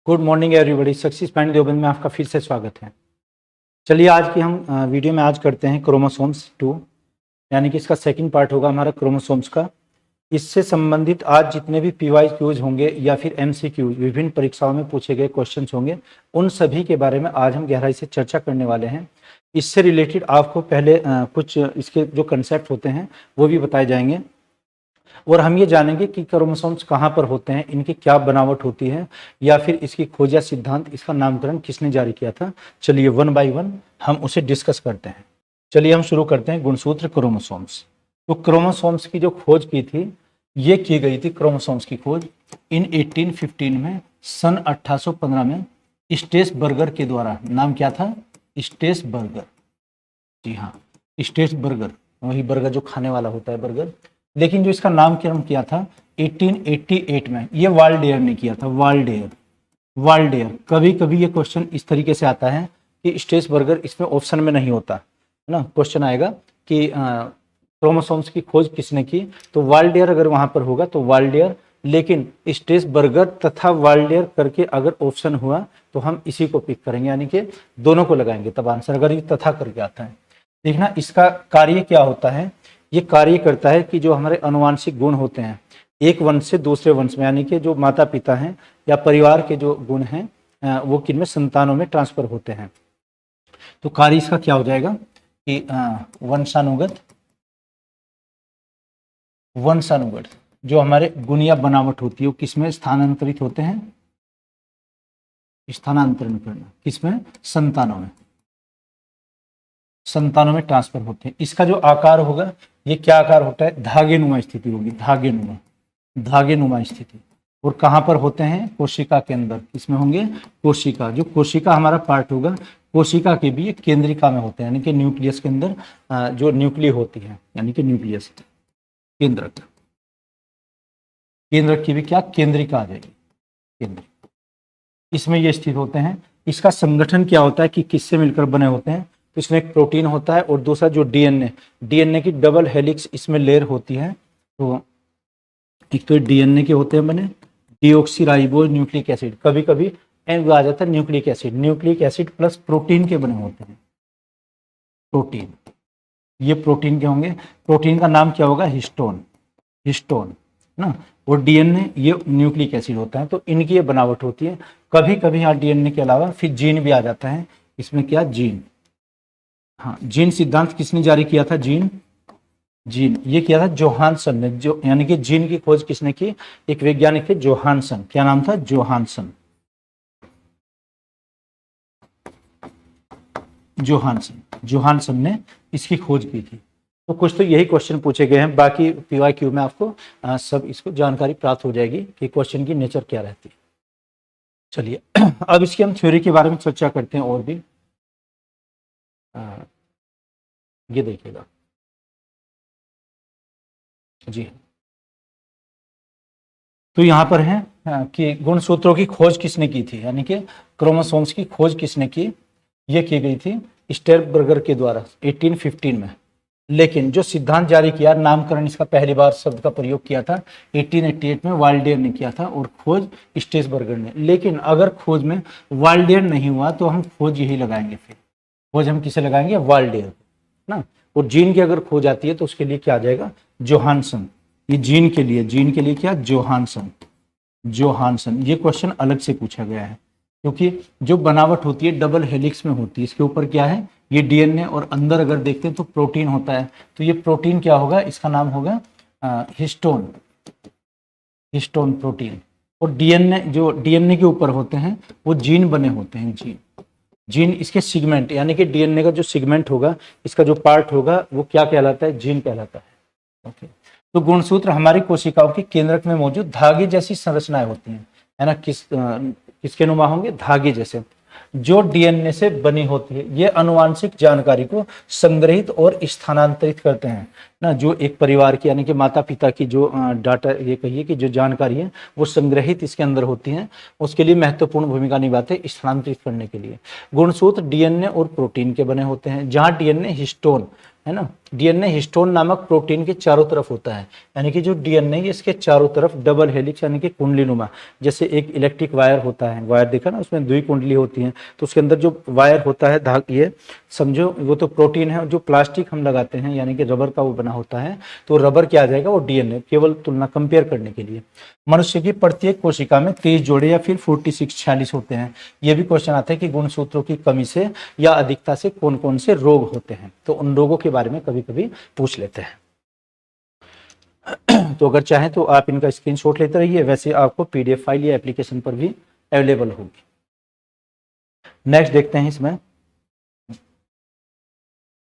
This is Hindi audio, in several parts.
Good morning everybody. Success point Deoband में आपका फिर से स्वागत है। चलिए आज की हम वीडियो में आज करते हैं क्रोमोसोम्स 2, यानी कि इसका सेकंड पार्ट होगा हमारा क्रोमोसोम्स का। इससे संबंधित आज जितने भी पीवाई क्यूज होंगे या फिर एमसीक्यू विभिन्न परीक्षाओं में पूछे गए क्वेश्चंस होंगे, उन सभी के बारे में आज हम गहराई से चर्चा करने वाले हैं। इससे रिलेटेड आपको पहले कुछ इसके जो कंसेप्ट होते हैं वो भी बताए जाएंगे और हम ये जानेंगे कि क्रोमोसोम्स कहाँ पर होते हैं, इनकी क्या बनावट होती है, या फिर इसकी खोज या सिद्धांत, इसका नामकरण किसने जारी किया था। चलिए वन बाय वन हम उसे डिस्कस करते हैं। चलिए हम शुरू करते हैं गुणसूत्र क्रोमोसोम्स। तो क्रोमोसोम्स की जो खोज की थी, ये की गई थी क्रोमोसोम्स की खोज इन 1815 में, सन 1815 में स्टेसबर्गर के द्वारा। नाम क्या था? स्टेसबर्गर। जी हाँ, स्टेसबर्गर, वही बर्गर जो खाने वाला होता है बर्गर। लेकिन जो इसका नामकरण किया था 1888 में, ये वाल्डेयर ने किया था। वाल्डेयर। कभी कभी ये क्वेश्चन इस तरीके से आता है कि स्टेसबर्गर इसमें ऑप्शन में नहीं होता है ना। क्वेश्चन आएगा कि क्रोमोसोम्स की खोज किसने की, तो वाल्डेयर अगर वहां पर होगा तो वाल्डेयर, लेकिन स्टेसबर्गर तथा वाल्डेयर करके अगर ऑप्शन हुआ तो हम इसी को पिक करेंगे, यानी कि दोनों को लगाएंगे तब आंसर, अगर ये तथा करके आता है। देखना इसका कार्य क्या होता है। ये कार्य करता है कि जो हमारे अनुवांशिक गुण होते हैं एक वंश से दूसरे वंश में, यानी कि जो माता पिता हैं या परिवार के जो गुण हैं वो किनमें, संतानों में ट्रांसफर होते हैं। तो कार्य इसका क्या हो जाएगा कि वंशानुगत जो हमारे गुण या बनावट होती है वो किसमें स्थानांतरित होते हैं, स्थानांतरण करना किसमें, संतानों में ट्रांसफर होते हैं। इसका जो आकार होगा, ये क्या आकार होता है, धागेनुमा स्थिति होगी, धागेनुमा स्थिति। और कहाँ पर होते हैं, कोशिका के अंदर। इसमें होंगे कोशिका, जो कोशिका हमारा पार्ट होगा, कोशिका के भी केंद्रिका में होते हैं, यानी कि न्यूक्लियस के अंदर जो न्यूक्ली होती है, यानी कि न्यूक्लियस केंद्रक की भी क्या केंद्रिका आ जाएगी, केंद्रिक। इसमें ये स्थित होते हैं। इसका संगठन क्या होता है कि किससे मिलकर बने होते हैं, तो इसमें एक प्रोटीन होता है और दूसरा जो डीएनए की डबल हेलिक्स इसमें लेयर होती है। तो एक तो डीएनए के होते हैं बने, डीऑक्सीराइबोज न्यूक्लिक एसिड, कभी कभी एन आ जाता है न्यूक्लिक एसिड प्लस प्रोटीन के बने होते हैं। प्रोटीन, ये प्रोटीन के होंगे। प्रोटीन का नाम क्या होगा, हिस्टोन ना। और डीएनए ये न्यूक्लिक एसिड होता है। तो इनकी ये बनावट होती है। कभी कभी यहाँ डीएनए के अलावा फिर जीन भी आ जाता है। इसमें क्या, जीन। हाँ, जीन सिद्धांत किसने जारी किया था, जीन ये किया था जोहानसन ने। जो यानी कि जीन की खोज किसने की, एक वैज्ञानिक थे जोहानसन। क्या नाम था, जोहानसन ने इसकी खोज की थी। तो कुछ तो यही क्वेश्चन पूछे गए हैं। बाकी पीवाईक्यू में आपको सब इसको जानकारी प्राप्त हो जाएगी कि क्वेश्चन की नेचर क्या रहती है। चलिए अब इसकी हम थ्योरी के बारे में चर्चा करते हैं और भी। ये देखिएगा जी, तो यहाँ पर है कि गुणसूत्रों की खोज किसने की थी, यानी कि क्रोमोसोम्स की खोज किसने की। ये की गई थी स्टेसबर्गर के द्वारा 1815 में। लेकिन जो सिद्धांत जारी किया, नामकरण इसका पहली बार शब्द का प्रयोग किया था 1888 में वाल्डेयर ने किया था, और खोज स्टेसबर्गर ने। लेकिन अगर खोज में वाल्डेयर नहीं हुआ तो हम खोज यही लगाएंगे, फिर खोज हम किसे लगाएंगे, वाल्डेयर ना। और जीन की अगर खोज आती है तो उसके लिए क्या आ जाएगा, जोहानसन। ये जीन के लिए क्या, जोहानसन। ये क्वेश्चन अलग से पूछा गया है, क्योंकि जो बनावट होती है डबल हेलिक्स में होती है। इसके ऊपर क्या है, ये डीएनए, और अंदर अगर देखते हैं तो प्रोटीन होता है। तो ये प्रोटीन क्या होगा, इसका नाम होगा हिस्टोन प्रोटीन। और डीएनए, जो डीएनए के ऊपर होते हैं वो जीन बने होते हैं, जीन इसके सिगमेंट, यानी कि डीएनए का जो सिगमेंट होगा, इसका जो पार्ट होगा वो क्या कहलाता है, जीन कहलाता है। ओके। तो गुणसूत्र हमारी कोशिकाओं के केंद्रक में मौजूद धागे जैसी संरचनाएं होती हैं, है ना। किसके नुमा होंगे, धागे जैसे, जो डीएनए से बनी होती है। ये अनुवांशिक जानकारी को संग्रहित और स्थानांतरित करते हैं ना। जो एक परिवार की, यानी कि माता पिता की जो डाटा, ये कहिए कि जो जानकारी है वो संग्रहित इसके अंदर होती है, उसके लिए महत्वपूर्ण भूमिका निभाते हैं स्थानांतरित करने के लिए। गुणसूत्र डीएनए और प्रोटीन के बने होते हैं, जहाँ डीएनए है ना। डीएनए हिस्टोन नामक प्रोटीन के चारों तरफ होता है, यानी कि जो डीएनए है इसके चारों तरफ डबल हेलिक्स यानी कि कुंडलीनुमा, जैसे एक इलेक्ट्रिक वायर होता है, वायर देखा ना, उसमें 2 कुंडली होती हैं, तो उसके अंदर जो वायर होता है ये समझो वो तो प्रोटीन है। जो प्लास्टिक हम लगाते हैं यानी कि रबर का वो बना होता है, तो रबर क्या आ जाएगा, वो डीएनए, केवल तुलना कंपेयर करने के लिए। मनुष्य की प्रत्येक कोशिका में 23 जोड़े या फिर 46 होते हैं। ये भी क्वेश्चन आता है कि गुणसूत्रों की कमी से या अधिकता से कौन कौन से रोग होते हैं, तो उन रोगों के बारे में कभी कभी पूछ लेते हैं। तो अगर चाहें तो आप इनका स्क्रीनशॉट लेते रहिए, वैसे आपको पीडीएफ फाइल या एप्लीकेशन पर भी अवेलेबल होगी। नेक्स्ट देखते हैं इसमें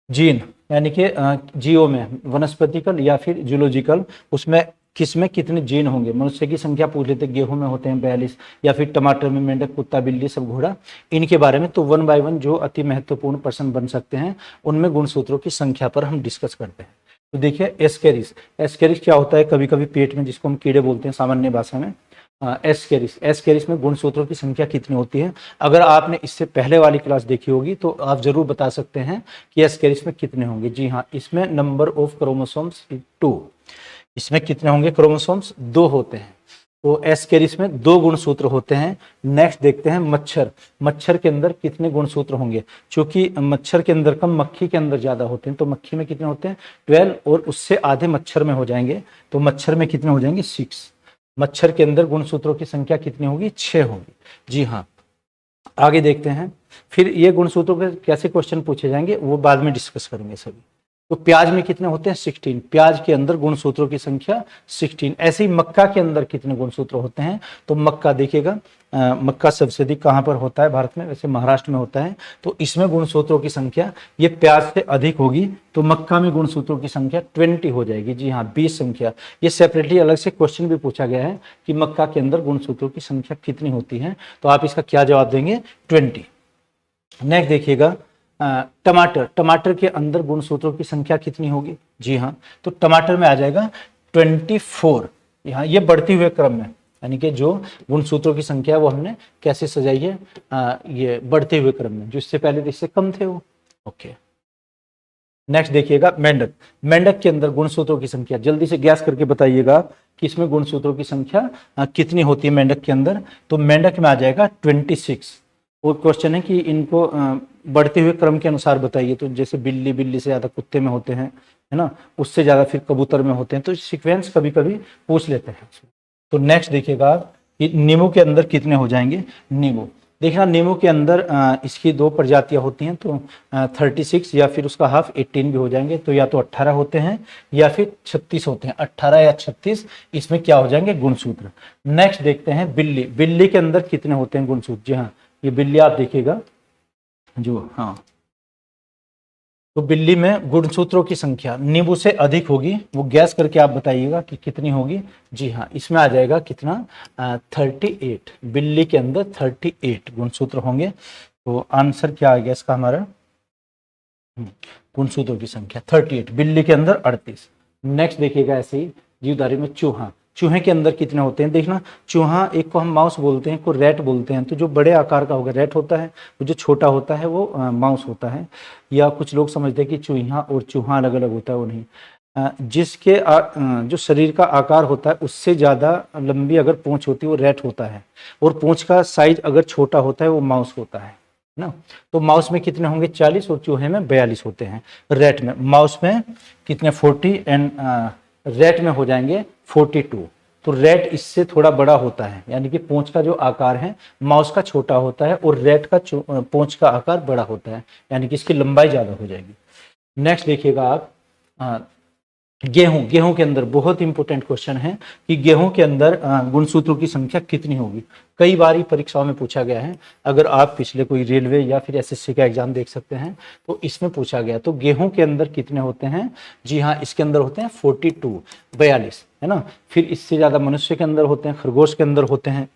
जीन, यानी कि जीओ में वनस्पतिकल या फिर जूलॉजिकल, उसमें किसमें कितने जीन होंगे। मनुष्य की संख्या पूछ लेते, गेहूं में होते हैं 42, या फिर टमाटर में मेंढक, कुत्ता, बिल्ली, सब घोड़ा, इनके बारे में तो 1 बाय 1 जो अति महत्वपूर्ण प्रश्न बन सकते हैं उनमें गुणसूत्रों की संख्या पर हम डिस्कस करते हैं। तो देखिए एस्केरिस, एस्केरिस क्या होता है, कभी कभी पेट में, जिसको हम कीड़े बोलते हैं सामान्य भाषा में, एस्केरिस में गुणसूत्रों की संख्या कितनी होती है। अगर आपने इससे पहले वाली क्लास देखी होगी तो आप जरूर बता सकते हैं कि एस्केरिस में कितने होंगे। जी हाँ, इसमें नंबर ऑफ क्रोमोसोम्स 2, इसमें कितने होंगे क्रोमोसोम्स, 2 होते हैं। तो एस्केरिस में 2 गुणसूत्र होते हैं। नेक्स्ट देखते हैं मच्छर, मच्छर के अंदर कितने गुणसूत्र होंगे। क्योंकि मच्छर के अंदर कम, मक्खी के अंदर ज्यादा होते हैं, तो मक्खी में कितने होते हैं 12, और उससे आधे मच्छर में हो जाएंगे, तो मच्छर में कितने हो जाएंगे 6। मच्छर के अंदर गुणसूत्रों की संख्या कितनी होगी, 6 होगी। जी हाँ, आगे देखते हैं। फिर ये गुणसूत्रों के कैसे क्वेश्चन पूछे जाएंगे वो बाद में डिस्कस करेंगे सभी। तो प्याज में कितने होते हैं 16, प्याज के अंदर गुणसूत्रों की संख्या 16। ऐसे ही मक्का के अंदर कितने गुणसूत्र होते हैं, तो मक्का देखिएगा, मक्का सबसे अधिक कहाँ पर होता है भारत में, वैसे महाराष्ट्र में होता है, तो इसमें गुणसूत्रों की संख्या ये प्याज से अधिक होगी, तो मक्का में गुणसूत्रों की संख्या 20 हो जाएगी। जी हाँ, 20 संख्या, ये सेपरेटली अलग से क्वेश्चन भी पूछा गया है कि मक्का के अंदर गुणसूत्रों की संख्या कितनी होती है, तो आप इसका क्या जवाब देंगे, 20। नेक्स्ट देखिएगा टमाटर, टमाटर के अंदर गुणसूत्रों की संख्या कितनी होगी। जी हाँ, तो टमाटर में आ जाएगा 24। यहाँ ये बढ़ती हुए क्रम में, यानी कि जो गुणसूत्रों की संख्या वो हमने कैसे सजाई है, ये बढ़ते हुए क्रम में, जो इससे पहले इससे कम थे वो। ओके, नेक्स्ट देखिएगा मेंढक, मेंढक के अंदर गुणसूत्रों की संख्या, जल्दी से गैस करके बताइएगा कि इसमें गुणसूत्रों की संख्या कितनी होती है मेंढक के अंदर। तो मेंढक में आ जाएगा 26। और क्वेश्चन है कि इनको बढ़ते हुए क्रम के अनुसार बताइए, तो जैसे बिल्ली, बिल्ली से ज्यादा कुत्ते में होते हैं, है ना, उससे ज्यादा फिर कबूतर में होते हैं, तो सीक्वेंस कभी कभी पूछ लेते हैं। तो नेक्स्ट देखिएगा आप कि नींबू के अंदर कितने हो जाएंगे। नींबू देखना, नींबू के अंदर इसकी 2 प्रजातियां होती हैं, तो 36 या फिर उसका हाफ 18 भी हो जाएंगे, तो या तो 18 होते हैं या फिर 36 होते हैं, 18 या 36 इसमें क्या हो जाएंगे गुणसूत्र। नेक्स्ट देखते हैं बिल्ली, बिल्ली के अंदर कितने होते हैं गुणसूत्र। जी हाँ, ये बिल्ली आप देखिएगा जो, हाँ, तो बिल्ली में गुणसूत्रों की संख्या नींबू से अधिक होगी, वो गैस करके आप बताइएगा कि कितनी होगी। जी हाँ, इसमें आ जाएगा कितना 38, बिल्ली के अंदर 38 गुणसूत्र होंगे। तो आंसर क्या आ गया इसका हमारा, गुणसूत्रों की संख्या 38, बिल्ली के अंदर 38। नेक्स्ट देखिएगा ऐसे ही जीवधारी में चूहा, चूहे के अंदर कितने होते हैं। देखना, चूहा एक को हम माउस बोलते हैं, एक को रैट बोलते हैं, तो जो बड़े आकार का होगा रैट होता है, वो जो छोटा होता है वो माउस होता है। या कुछ लोग समझते हैं कि चूहा और चूहा अलग अलग होता है, वो नहीं। जिसके जो शरीर का आकार होता है उससे ज़्यादा लंबी अगर पूंछ होती है वो रैट होता है, और पूंछ का साइज अगर छोटा होता है वो माउस होता है ना। तो माउस में कितने होंगे 40, और चूहे में 42 होते हैं। रैट में, माउस में कितने 40 एंड रैट में हो जाएंगे 42। तो रैट इससे थोड़ा बड़ा होता है, यानी कि पूंछ का जो आकार है माउस का छोटा होता है, और रैट का पूंछ का आकार बड़ा होता है, यानी कि इसकी लंबाई ज़्यादा हो जाएगी। नेक्स्ट देखिएगा आप गेहूं, गेहूं के अंदर बहुत इंपॉर्टेंट क्वेश्चन है कि गेहूं के अंदर गुणसूत्रों की संख्या कितनी होगी। कई बार परीक्षाओं में पूछा गया है, अगर आप पिछले कोई रेलवे या फिर एसएससी का एग्जाम देख सकते हैं तो इसमें पूछा गया। तो गेहूं के अंदर कितने होते हैं। जी हाँ, इसके अंदर होते हैं 42, 42, है ना। फिर इससे ज्यादा मनुष्य के अंदर होते हैं, खरगोश के अंदर होते हैं।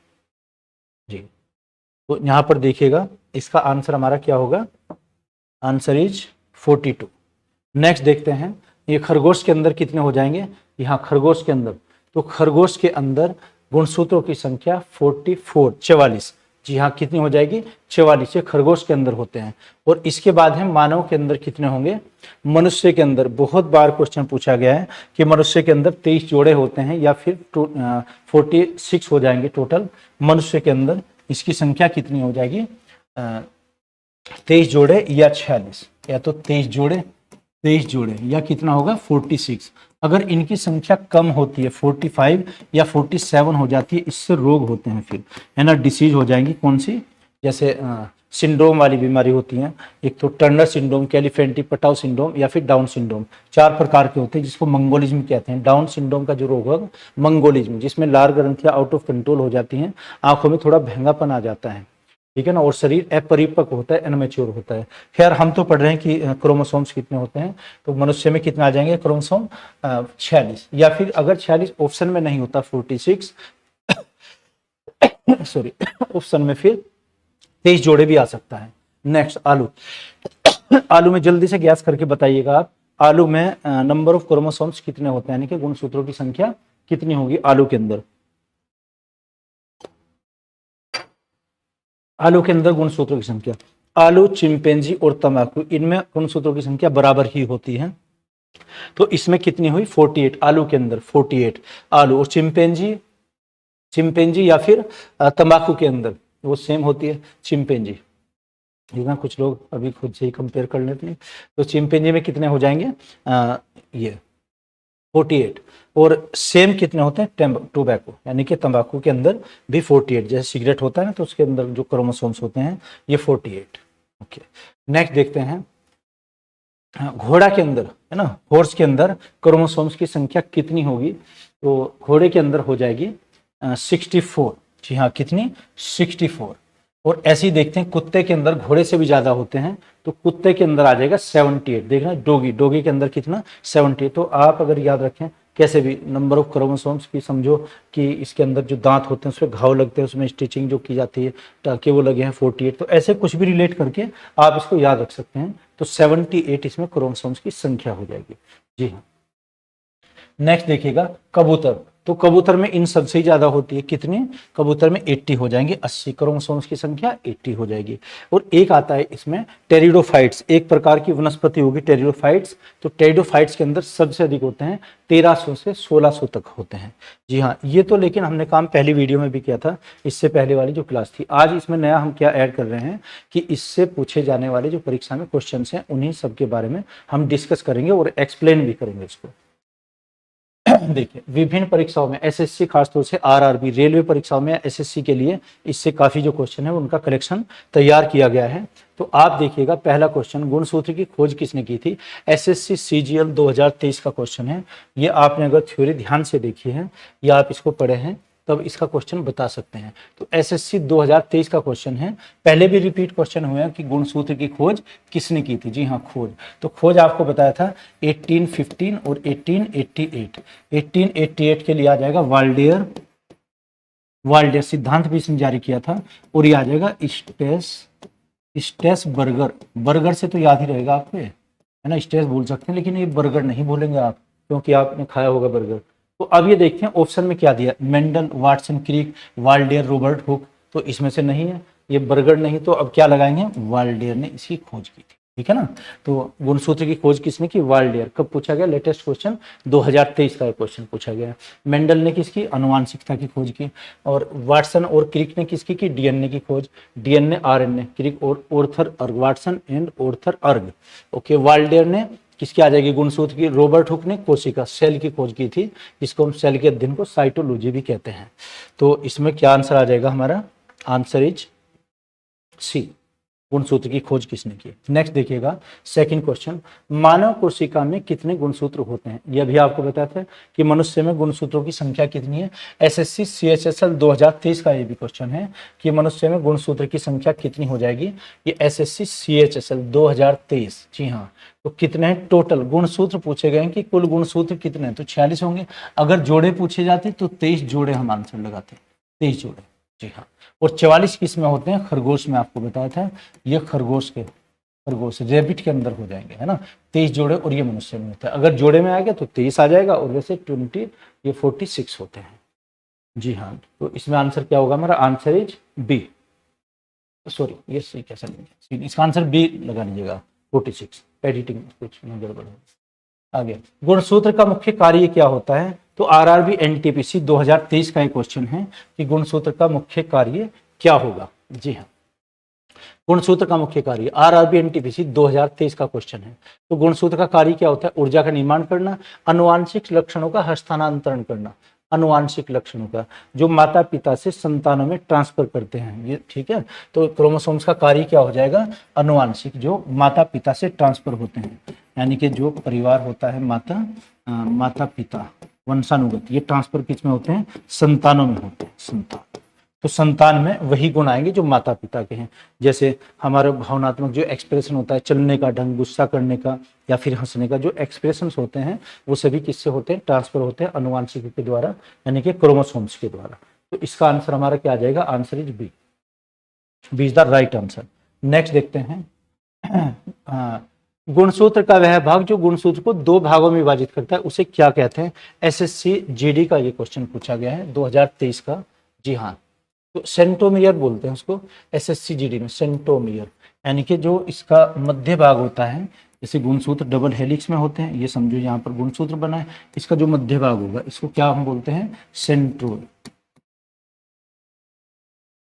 जी, तो यहाँ पर देखिएगा इसका आंसर हमारा क्या होगा, आंसर इज 42। नेक्स्ट देखते हैं ये खरगोश के अंदर कितने हो जाएंगे। यहाँ खरगोश के अंदर, तो खरगोश के अंदर गुणसूत्रों की संख्या 44, जी हाँ, कितनी हो जाएगी 44। ये खरगोश के अंदर होते हैं। और इसके बाद है मानव के अंदर कितने होंगे। मनुष्य के अंदर बहुत बार क्वेश्चन पूछा गया है कि मनुष्य के अंदर 23 जोड़े होते हैं या फिर 46 हो जाएंगे टोटल। मनुष्य के अंदर इसकी संख्या कितनी हो जाएगी, 23 जोड़े या 46, या तो 23 जोड़े या कितना होगा 46। अगर इनकी संख्या कम होती है 45 या 47 हो जाती है, इससे रोग होते हैं फिर, है ना, डिसीज हो जाएंगी। कौन सी, जैसे सिंड्रोम वाली बीमारी होती है। एक तो टर्नर सिंड्रोम, कैलिफेंटी पटाव सिंड्रोम या फिर डाउन सिंड्रोम, 4 प्रकार के होते हैं जिसको मंगोलिज्म कहते हैं। डाउन सिंड्रोम का जो रोग है मंगोलिज्म, जिसमें लार ग्रंथियां आउट ऑफ कंट्रोल हो जाती हैं, आंखों में थोड़ा भंगापन आ जाता है, ठीक है ना, और शरीर अपरिपक्व होता है, एनमेच्योर होता है। खैर हम तो पढ़ रहे हैं कि क्रोमोसोम्स कितने होते हैं, तो मनुष्य में कितने आ जाएंगे क्रोमोसोम 46, या फिर अगर 46 ऑप्शन में नहीं होता 46 सॉरी ऑप्शन में फिर 23 जोड़े भी आ सकता है। नेक्स्ट आलू। आलू में जल्दी से गैस करके बताइएगा आप, आलू में नंबर ऑफ क्रोमोसोम्स कितने होते हैं, यानी कि गुणसूत्रों की संख्या कितनी होगी आलू के अंदर। आलू के अंदर गुणसूत्रों की संख्या, आलू, चिंपैंजी और तंबाकू, इनमें गुणसूत्रों की संख्या बराबर ही होती है। तो इसमें कितनी हुई 48, आलू के अंदर 48 आलू, और चिंपैंजी या फिर तंबाकू के अंदर वो सेम होती है चिंपैंजी। ठीक है, कुछ लोग अभी खुद से ही कंपेयर कर लेते हैं। तो चिंपैंजी में कितने हो जाएंगे ये 48, और सेम कितने होते हैं टोबैको, यानी कि तंबाकू के अंदर भी 48, जैसे सिगरेट होता है ना, तो उसके अंदर जो क्रोमोसोम्स होते हैं ये 48। ओके, नेक्स्ट देखते हैं घोड़ा के अंदर, है ना, हॉर्स के अंदर क्रोमोसोम्स की संख्या कितनी होगी। तो घोड़े के अंदर हो जाएगी 64। जी हाँ, कितनी 64। और ऐसे ही देखते हैं कुत्ते के अंदर, घोड़े से भी ज्यादा होते हैं, तो कुत्ते के अंदर आ जाएगा 78। देखना डोगी के अंदर कितना 78। तो आप अगर याद रखें कैसे भी नंबर ऑफ क्रोमोसोम्स की, समझो कि इसके अंदर जो दांत होते हैं उसमें घाव लगते हैं, उसमें स्टिचिंग जो की जाती है ताकि वो लगे हैं 48। तो ऐसे कुछ भी रिलेट करके आप इसको याद रख सकते हैं। तो 78 इसमें क्रोमोसोम्स की संख्या हो जाएगी। जी हाँ, नेक्स्ट देखिएगा कबूतर। तो कबूतर में इन सबसे ज्यादा होती है, कितनी, कबूतर में 80 हो जाएंगे, 80 क्रोमोसोम्स की संख्या 80 हो जाएगी। और एक आता है इसमें टेरिडोफाइट्स, एक प्रकार की वनस्पति होगी टेरिडोफाइट्स। तो टेरिडोफाइट्स के अंदर सबसे अधिक होते हैं, 1300 से 1600 तक होते हैं। जी हाँ, ये तो लेकिन हमने काम पहली वीडियो में भी किया था, इससे पहले वाली जो क्लास थी। आज इसमें नया हम क्या ऐड कर रहे हैं कि इससे पूछे जाने वाले जो परीक्षा में क्वेश्चन हैं उन्हीं सब के बारे में हम डिस्कस करेंगे और एक्सप्लेन भी करेंगे इसको। देखिए, विभिन्न परीक्षाओं में एसएससी, खासतौर से आरआरबी रेलवे परीक्षाओं में एसएससी के लिए इससे काफी जो क्वेश्चन है उनका कलेक्शन तैयार किया गया है। तो आप देखिएगा पहला क्वेश्चन, गुणसूत्र की खोज किसने की थी। एसएससी सीजीएल 2023 का क्वेश्चन है। ये आपने अगर थ्योरी ध्यान से देखी है या आप इसको पढ़े हैं तब इसका क्वेश्चन बता सकते हैं। तो एसएससी 2023 का क्वेश्चन है। पहले भी रिपीट क्वेश्चन हुआ कि गुणसूत्र की खोज किसने की थी। जी हाँ, खोज, तो खोज आपको बताया था 1815 और 1888। 1888 के लिए आ जाएगा वाल्डेयर सिद्धांत भी इसने जारी किया था। और ये आ जाएगा स्टेस बर्गर से तो याद ही रहेगा आपको, है ना, स्टेस भूल सकते हैं लेकिन ये बर्गर नहीं भूलेंगे आप, क्योंकि आपने खाया होगा बर्गर। तो अब ये देखते हैं ऑप्शन में क्या दिया, मेंडल, वाटसन, क्रिक, वाल्डेयर, रॉबर्ट हुक। तो इसमें से नहीं है, ये बर्गर नहीं, तो अब क्या लगाएंगे, वाल्डेयर ने इसकी खोज की थी। ठीक है ना, तो गुणसूत्र की खोज किसने की, वाल्डेयर। कब पूछा गया, लेटेस्ट क्वेश्चन 2023 का क्वेश्चन पूछा गया। मेंडल ने किसकी, अनुवांशिकता की खोज की। और वाटसन और क्रिक ने किसकी की, डीएनए की खोज। डीएनए आरएनए, क्रिक और ऑर्थर अर्ग, वाटसन एंड ऑर्थर अर्ग। ओके, वाल्डेयर ने किसकी आ जाएगी गुणसूत्र की, रॉबर्ट हुक ने कोशिका सेल की खोज की थी, जिसको हम सेल के अध्ययन को साइटोलॉजी भी कहते हैं। तो इसमें क्या आंसर आ जाएगा हमारा, आंसर इज सी, गुणसूत्र की खोज किसने की। नेक्स्ट देखिएगा सेकंड क्वेश्चन, मानव कोशिका में कितने गुणसूत्र होते हैं। यह भी आपको बताया था कि मनुष्य में गुणसूत्रों की संख्या कितनी है। एसएससी सीएचएसएल 2023 का ये भी क्वेश्चन है कि मनुष्य में गुणसूत्र की संख्या कितनी हो जाएगी। ये एसएससी सीएचएसएल 2023। जी हाँ, तो कितने हैं टोटल गुणसूत्र पूछे गए हैं कि कुल गुणसूत्र कितने हैं, तो 46 होंगे। अगर जोड़े पूछे जाते तो 23 जोड़े हम आंसर लगाते, 23 जोड़े। जी हाँ, और 44 किस में होते हैं, खरगोश में। आपको बताया था ये खरगोश रेबिट के अंदर हो जाएंगे, है ना, 23 जोड़े। और ये मनुष्य में होता है, अगर जोड़े में आ गया तो 23 आ जाएगा, और वैसे 20 ये 46 होते हैं। जी हाँ, तो इसमें आंसर क्या होगा हमारा, आंसर इज बी, सॉरी ये सी कैसा नहीं, इसका आंसर बी लगा लीजिएगा 46। एडिटिंग कुछ में गड़बड़ है। आगे, गुणसूत्र का मुख्य कार्य क्या होता है? तो आरआरबी एनटीपीसी 2023 का एक क्वेश्चन है कि गुणसूत्र का मुख्य कार्य क्या होगा। जी हाँ, गुणसूत्र का मुख्य कार्य आरआरबी एनटीपीसी 2023 का क्वेश्चन है। तो गुणसूत्र का कार्य क्या होता है? ऊर्जा का निर्माण करना, अनुवांशिक लक्षणों का हस्तांतरण करना, अनुवांशिक लक्षणों का जो माता पिता से संतानों में ट्रांसफर करते हैं, ये ठीक है। तो क्रोमोसोम्स का कार्य क्या हो जाएगा? अनुवांशिक, जो माता पिता से ट्रांसफर होते हैं, यानी कि जो परिवार होता है माता पिता वंशानुगत, ये ट्रांसफर किस में होते हैं? संतानों में होते हैं, संतान। तो संतान में वही गुण आएंगे जो माता पिता के हैं। जैसे हमारा भावनात्मक जो एक्सप्रेशन होता है, चलने का ढंग, गुस्सा करने का या फिर हंसने का, जो एक्सप्रेशंस होते हैं वो सभी किससे होते हैं? ट्रांसफर होते हैं अनुवांशिक के द्वारा, यानी कि क्रोमोसोम्स के द्वारा। तो इसका आंसर हमारा क्या आ जाएगा? Answer is B, B is the right answer. Next देखते हैं गुणसूत्र का वह भाग जो गुणसूत्र को दो भागों में विभाजित करता है उसे क्या कहते हैं? एसएससी जीडी का ये क्वेश्चन पूछा गया है 2023 का। जी हाँ, तो सेंटोमियर बोलते हैं उसको, एसएससी जीडी में सेंटोमियर, यानी कि जो इसका मध्य भाग होता है, जैसे गुणसूत्र डबल हेलिक्स में होते हैं, ये समझो यहाँ पर गुणसूत्र बना है, इसका जो मध्य भाग होगा इसको क्या हम बोलते हैं?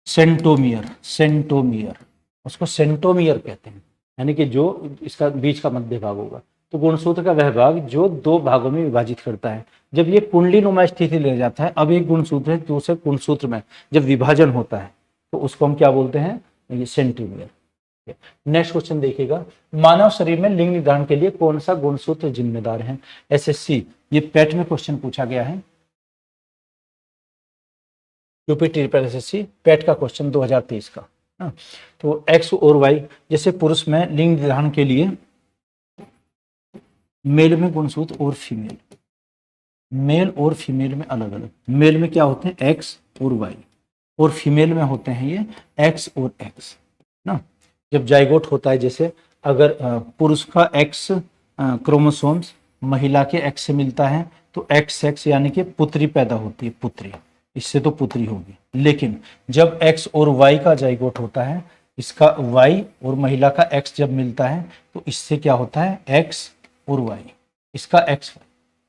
सेंटोमियर, सेंटोमियर, उसको सेंटोमियर कहते हैं, यानी कि जो इसका बीच का मध्य भाग होगा। तो गुणसूत्र का वह भाग जो दो भागों में विभाजित करता है। जब ये कुंडली नुमा स्थिति ले जाता है, अब एक गुणसूत्र है, दूसरे गुणसूत्र में जब विभाजन होता है तो उसको हम क्या बोलते हैं? ये सेंटीमियर। नेक्स्ट क्वेश्चन देखिएगा, मानव शरीर में लिंग निर्धारण के लिए कौन सा गुणसूत्र जिम्मेदार है? एसएससी, ये पेट में क्वेश्चन पूछा गया है, यूपी ट्रिपल एसएससी पेट का क्वेश्चन 2023 का। तो एक्स और वाई, जैसे पुरुष में लिंग निर्धारण के लिए मेल में गुणसूत्र और फीमेल, मेल और फीमेल में अलग अलग, मेल में क्या होते हैं? एक्स और वाई, और फीमेल में होते हैं ये एक्स और एक्स ना। जब जाइगोट होता है, जैसे अगर पुरुष का एक्स क्रोमोसोम्स महिला के एक्स से मिलता है तो एक्स एक्स यानी कि पुत्री पैदा होती है, पुत्री, इससे तो पुत्री होगी। लेकिन जब एक्स और वाई का जाइगोट होता है, इसका वाई और महिला का एक्स जब मिलता है तो इससे क्या होता है? एक्स और वाई, इसका एक्स वाई,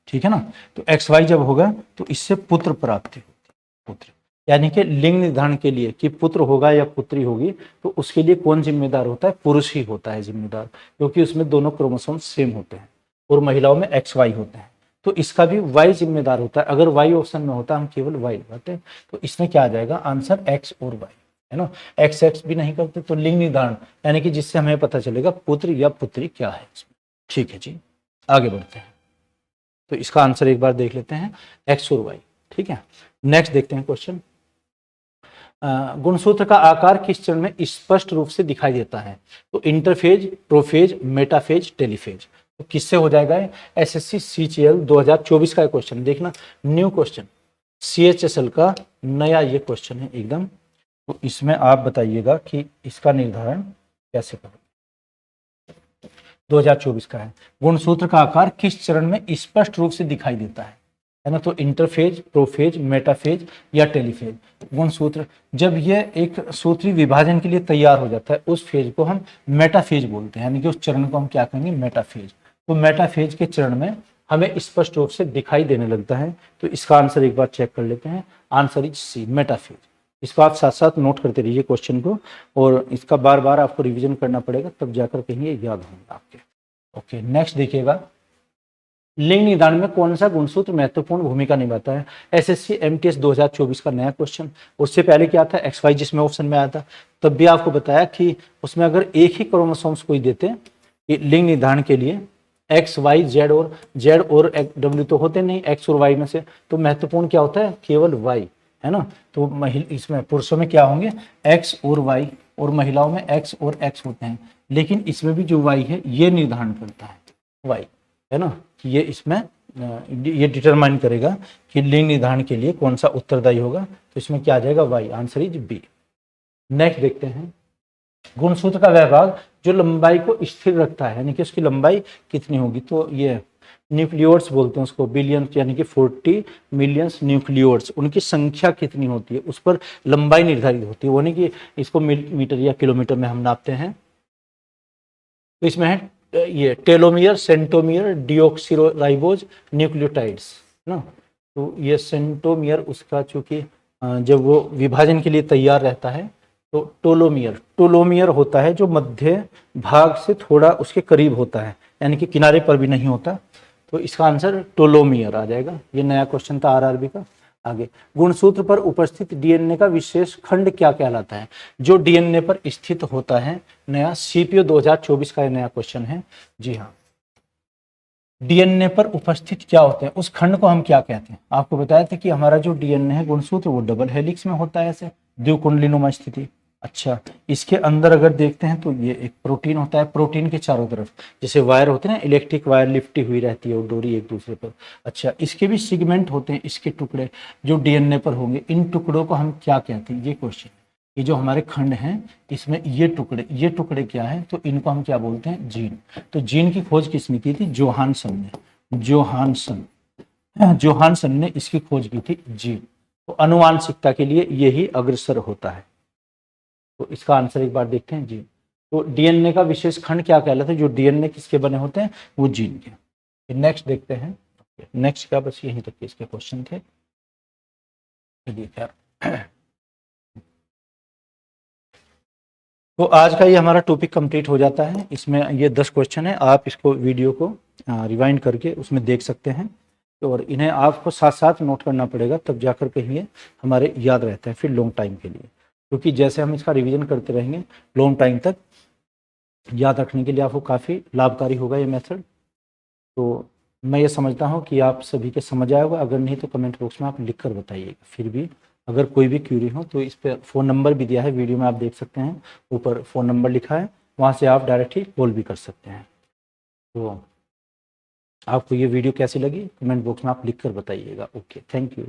ठीक है ना। तो एक्स वाई जब होगा तो इससे पुत्र प्राप्ति होती है, पुत्र, यानी कि लिंग निर्धारण के लिए कि पुत्र होगा या पुत्री होगी तो उसके लिए कौन जिम्मेदार होता है? पुरुष ही होता है जिम्मेदार, क्योंकि उसमें दोनों क्रोमोसोम सेम होते हैं और महिलाओं में एक्स वाई होते हैं। तो इसका भी वाई जिम्मेदार होता है। अगर वाई ऑप्शन में होता हम केवल वाई लगाते हैं, तो इसमें क्या आ जाएगा? आंसर एक्स और वाई, है ना। एक्स एक्स भी नहीं करते तो लिंग निर्धारण, यानी कि जिससे हमें पता चलेगा पुत्र या पुत्री क्या है इसमें। ठीक है जी, आगे बढ़ते हैं। तो इसका आंसर एक बार देख लेते हैं, एक्स और वाई, ठीक है। नेक्स्ट देखते हैं क्वेश्चन, गुणसूत्र का आकार किस चरण में स्पष्ट रूप से दिखाई देता है? तो इंटरफेज, प्रोफेज, मेटाफेज, टेलीफेज। तो किससे हो जाएगा? एसएससी सीजीएल 2024 का क्वेश्चन, देखना न्यू क्वेश्चन, सीएचएसएल का नया ये क्वेश्चन है एकदम। तो इसमें आप बताइएगा कि इसका निर्धारण कैसे करें। 2024 का है, गुणसूत्र का आकार किस चरण में स्पष्ट रूप से दिखाई देता है ना। तो इंटरफेज, प्रोफेज, मेटाफेज या टेलीफेज। गुणसूत्र जब ये एक सूत्री विभाजन के लिए तैयार हो जाता है उस फेज को हम मेटाफेज बोलते हैं, यानी कि उस चरण को हम क्या कहेंगे? मेटाफेज। तो मेटाफेज के चरण में हमें स्पष्ट रूप से दिखाई देने लगता है। तो इसका आंसर एक बार चेक कर लेते हैं, आंसर इज सी, मेटाफेज। इसको आप साथ साथ नोट करते रहिए क्वेश्चन को, और इसका बार बार आपको रिवीजन करना पड़ेगा, तब जाकर कहीं ये याद होंगे आपके। ओके, नेक्स्ट देखिएगा, लिंग निर्धारण में कौन सा गुणसूत्र महत्वपूर्ण भूमिका निभाता है? एसएससी एमटीएस 2024 का नया क्वेश्चन। उससे पहले क्या था? एक्स वाई, जिसमें ऑप्शन में आया था, तब भी आपको बताया कि उसमें अगर एक ही क्रोमोसोम्स कोई देते लिंग निर्धारण के लिए, एक्स वाई जेड और डब्ल्यू तो होते नहीं एक्स और वाई में से, तो महत्वपूर्ण क्या होता है? केवल वाई, है ना। तो इसमें पुरुषों में क्या होंगे? एक्स और वाई, और महिलाओं में एक्स और एक्स होते हैं। लेकिन इसमें भी जो वाई है ये निर्धारण करता है, वाई, है ना। ये इसमें ये डिटरमाइन करेगा कि लिंग निर्धारण के लिए कौन सा उत्तरदायी होगा। तो इसमें क्या आ जाएगा? Y, answer is B. Next देखते हैं, गुणसूत्र का वह भाग जो लंबाई को स्थिर रखता है, यानी कि उसकी लंबाई कितनी होगी? तो ये न्यूक्लियोट्स बोलते हैं उसको, बिलियंस यानी कि 40 मिलियंस न्यूक्लियोट्स, उनकी संख्या कितनी होती है उस पर लंबाई निर्धारित होती है। वो नहीं कि इसको मीटर या किलोमीटर में हम नापते हैं। तो इसमें है ये टेलोमियर, सेंटोमियर, डिऑक्सीराइबोज, न्यूक्लियोटाइड्स ना। तो ये सेंटोमियर उसका चूंकि जब वो विभाजन के लिए तैयार रहता है तो टोलोमियर होता है जो मध्य भाग से थोड़ा उसके करीब होता है, यानी कि किनारे पर भी नहीं होता। तो इसका आंसर टोलोमियर आ जाएगा। ये नया क्वेश्चन था आरआरबी का। आगे, गुणसूत्र पर उपस्थित डीएनए का विशेष खंड क्या कहलाता है? जो डीएनए पर स्थित होता है, नया सीपीओ 2024 का नया क्वेश्चन है। जी हाँ, डीएनए पर उपस्थित क्या होते हैं, उस खंड को हम क्या कहते हैं? आपको बताया था कि हमारा जो डीएनए है गुणसूत्र वो डबल हेलिक्स में होता है, ऐसे द्विकुंडलीनुमा स्थिति। अच्छा, इसके अंदर अगर देखते हैं तो ये एक प्रोटीन होता है, प्रोटीन के चारों तरफ जैसे वायर होते हैं ना, इलेक्ट्रिक वायर लिपटी हुई रहती है और डोरी एक दूसरे पर। अच्छा, इसके भी सिगमेंट होते हैं, इसके टुकड़े जो डीएनए पर होंगे, इन टुकड़ों को हम क्या कहते हैं? ये क्वेश्चन, ये जो हमारे खंड हैं इसमें ये टुकड़े क्या है? तो इनको हम क्या बोलते हैं? जीन। तो जीन की खोज किसने की थी? जोहानसन ने इसकी खोज की थी, जीन। तो अनुवांशिकता के लिए यही अग्रसर होता है। तो इसका आंसर एक बार देखते हैं, जीन। तो डीएनए का विशेष खंड क्या कहलाता है? जो डीएनए किसके बने होते हैं? वो जीन के। नेक्स्ट देखते हैं। नेक्स्ट का बस यहीं तक के इसके क्वेश्चन थे। चलिए खैर, तो आज का ये हमारा टॉपिक कंप्लीट हो जाता है। इसमें ये 10 क्वेश्चन है, आप इसको वीडियो को रिवाइंड करके उसमें देख सकते हैं, और इन्हें आपको साथ साथ नोट करना पड़ेगा, तब जाकर के ये हमारे याद रहते हैं फिर लॉन्ग टाइम के लिए। क्योंकि जैसे हम इसका रिवीजन करते रहेंगे लॉन्ग टाइम तक, याद रखने के लिए आपको काफ़ी लाभकारी होगा ये मेथड। तो मैं ये समझता हूँ कि आप सभी के समझ आया होगा। अगर नहीं तो कमेंट बॉक्स में आप लिख कर बताइएगा। फिर भी अगर कोई भी क्यूरी हो तो इस पर फ़ोन नंबर भी दिया है, वीडियो में आप देख सकते हैं, ऊपर फ़ोन नंबर लिखा है, वहाँ से आप डायरेक्ट ही कॉल भी कर सकते हैं। तो आपको ये वीडियो कैसी लगी कमेंट बॉक्स में आप लिख कर बताइएगा। Okay, thank you.